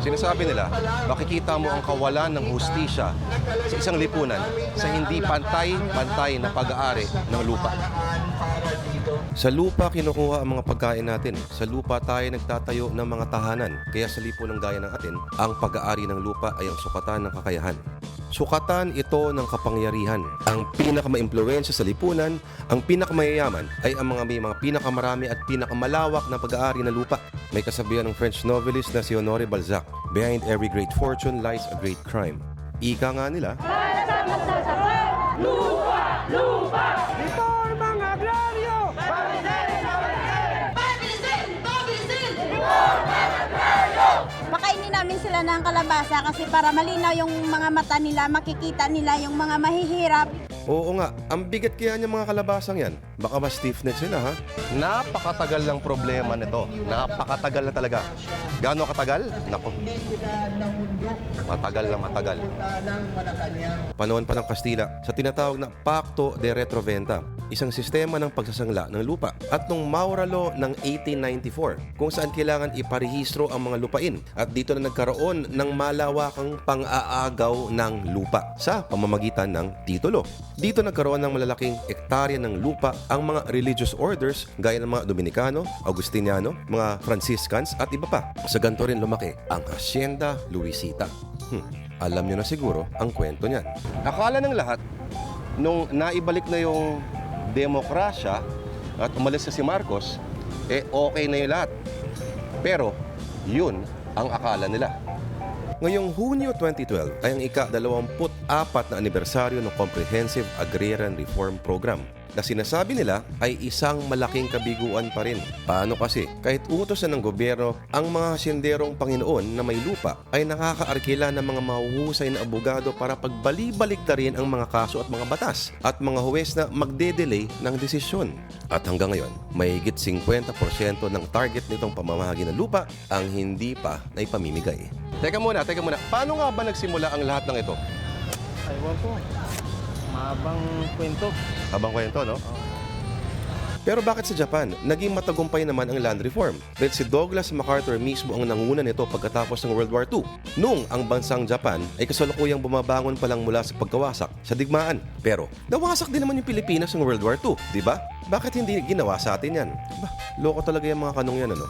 Sinasabi nila, makikita mo ang kawalan ng hustisya sa isang lipunan sa hindi pantay-pantay na pag-aari ng lupa. Sa lupa kinukuha ang mga pagkain natin. Sa lupa tayo nagtatayo ng mga tahanan. Kaya sa lipunan gaya ng atin, ang pag-aari ng lupa ay ang sukatan ng kakayahan. Sukatan ito ng kapangyarihan. Ang pinakamaimpluwensya sa lipunan, ang pinakamayayaman ay ang mga may mga pinakamarami at pinakamalawak na pag-aari ng lupa. May kasabihan ng French novelist na si Honoré Balzac, "Behind every great fortune lies a great crime." Ika nga nila, Lupa! Lupa! Reformang agraryo! Pabilisin! Pabilisin! Reformang agraryo! Pakainin namin sila ng kalabasa kasi para malinaw yung mga mata nila, makikita nila yung mga mahihirap. oo nga, ang bigat kaya niya mga kalabasang yan. Baka ba stiff-neck sila ha? Napakatagal ng problema nito. Napakatagal na talaga. Gaano katagal? Nako. Matagal na matagal. Panahon pa ng Kastila sa tinatawag na Pacto de Retroventa, isang sistema ng pagsasangla ng lupa. At nung Maura Law ng 1894, kung saan kailangan iparehistro ang mga lupain. At dito na nagkaroon ng malawakang pang-aagaw ng lupa sa pamamagitan ng titulo. Dito nagkaroon ng malalaking ektarya ng lupa ang mga religious orders gaya ng mga Dominicano, Agustiniano, mga Franciscans at iba pa. Sa ganito rin lumaki ang Hacienda Luisita. Alam nyo na siguro ang kwento niyan. Akala ng lahat, nung naibalik na yung demokrasya at umalis na si Marcos, okay na yung lahat. Pero yun ang akala nila. Ngayong Hunyo 2012 ay ang ika-24 na anibersaryo ng Comprehensive Agrarian Reform Program na sinasabi nila ay isang malaking kabiguan pa rin. Paano kasi? Kahit utos na ng gobyerno, ang mga hasyenderong Panginoon na may lupa ay nakakaarkila ng mga mahuhusay na abogado para pagbali-balik na rin ang mga kaso at mga batas at mga huwes na magde-delay ng desisyon. At hanggang ngayon, mahigit 50% ng target nitong pamamahagi ng lupa ang hindi pa naipamimigay. Teka muna. Paano nga ba nagsimula ang lahat ng ito? Aywan po. Mahabang kwento. Habang kwento, no? Pero bakit sa Japan, naging matagumpay naman ang land reform? Dahil si Douglas MacArthur mismo ang nanguna nito pagkatapos ng World War II. Nung ang bansang Japan ay kasalukuyang bumabangon pa lang mula sa pagkawasak sa digmaan. Pero nawasak din naman yung Pilipinas ng World War II, di ba? Bakit hindi ginawa sa atin yan? Loko talaga yung mga kanong yan, ano?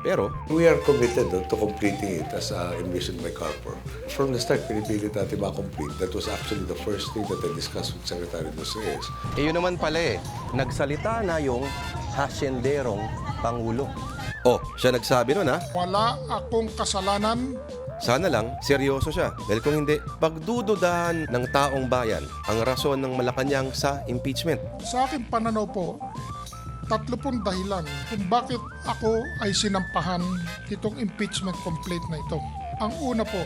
Pero we are committed to completing it as envisioned by CARPOR. From the start, pinipilit natin ma-complete. That was actually the first thing that I discussed with Secretary Dos Reyes. yun naman pala nagsalita na yung hasyenderong Pangulo. Siya nagsabi nun ha? Wala akong kasalanan. Sana lang, seryoso siya. Dahil kung hindi, pagdududahan ng taong bayan ang rason ng Malacanang sa impeachment. Sa aking pananaw po, 30 dahilan kung bakit ako ay sinampahan itong impeachment complaint na ito. Ang una po,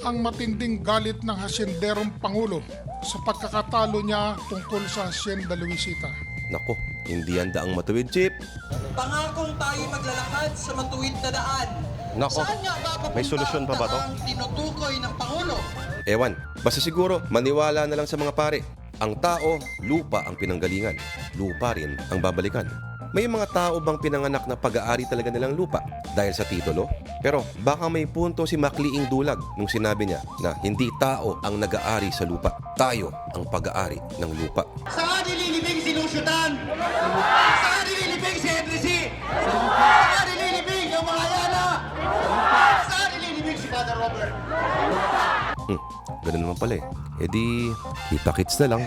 ang matinding galit ng Hasyenderong Pangulo sa pagkakatalo niya tungkol sa Hacienda Luisita. Nako, hindi yan daang matuwid, Chip. Pangakong tayo maglalakad sa matuwid na daan. Nako, Saan nga ba papunta may solusyon pa ba to? ang tinutukoy ng Pangulo? Ewan, basta siguro, maniwala na lang sa mga pare. Ang tao, lupa ang pinanggalingan. Lupa rin ang babalikan. May mga tao bang pinanganak na pag-aari talaga nilang lupa dahil sa titulo? Pero baka may punto si Macliing Dulag nung sinabi niya na hindi tao ang nag-aari sa lupa. Tayo ang pag-aari ng lupa. Saan nililibing si Luciutan? Saan nililibing si Edrisi? Saan nililibing ang mga Ayala? Saan nililibing si Father Robert? Ganun naman pala di kita-kits na lang.